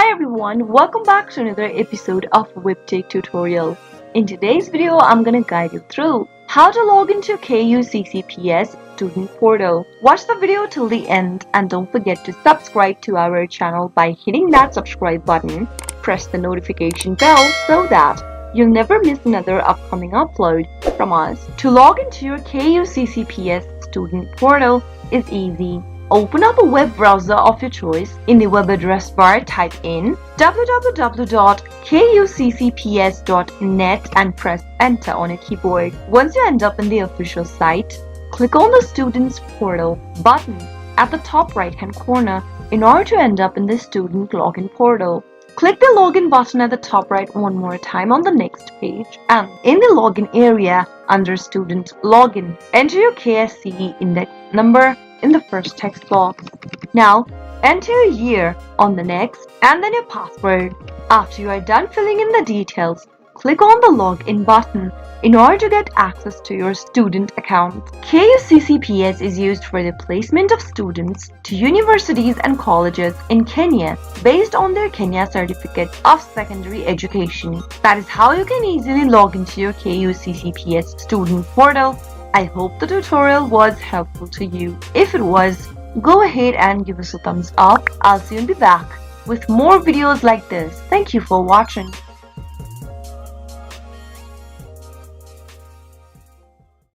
Hi everyone, welcome back to another episode of Webtech Tutorial. In today's video, I'm gonna guide you through how to log into KUCCPS student portal. Watch the video till the end and don't forget to subscribe to our channel by hitting that subscribe button. Press the notification bell so that you'll never miss another upcoming upload from us. To log into your KUCCPS student portal is easy. Open up a web browser of your choice. In the web address bar, type in www.kuccps.net and press enter on your keyboard. Once you end up in the official site, click on the Students Portal button at the top right hand corner in order to end up in the student login portal. Click the login button at the top right one more time on the next page, and in the login area under student login, enter your KSCE index number in the first text box. Now enter your year on the next and then your password. After you are done filling in the details, click on the login button in order to get access to your student account. KUCCPS is used for the placement of students to universities and colleges in Kenya based on their Kenya Certificate of Secondary Education. That is how you can easily log into your KUCCPS student portal. I hope the tutorial was helpful to you. If it was, go ahead and give us a thumbs up. I'll soon be back with more videos like this. Thank you for watching.